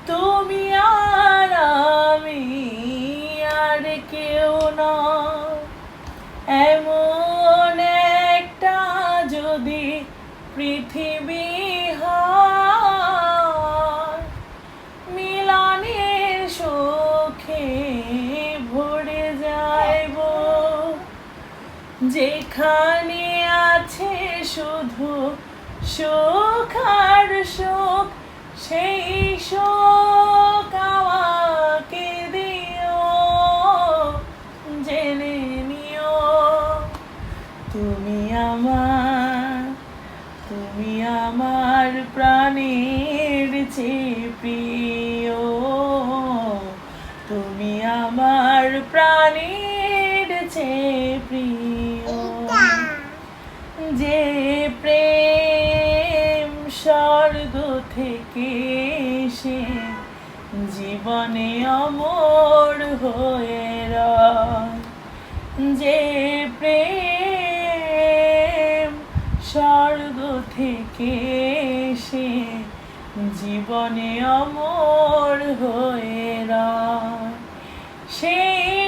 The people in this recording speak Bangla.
তুমি আর আমি আর কেউ না, এমন একটা যদি পৃথিবী হয়, মিলনের সুখে ভরে যাইব, যেখানে আছে শুধু সুখ আর সুখ, সেই সুখ আমাকে দিও, জেনে নিও তুমি আমার প্রাণের চেয়ে প্রিয়, তুমি আমার প্রাণের চেয়ে প্রিয়। যে প্রেম স্বর্গ থেকে এসে জীবনে অমর হয়ে রয়, যে প্রেম স্বর্গ থেকে এসে জীবনে অমর হয়ে রয়, সেই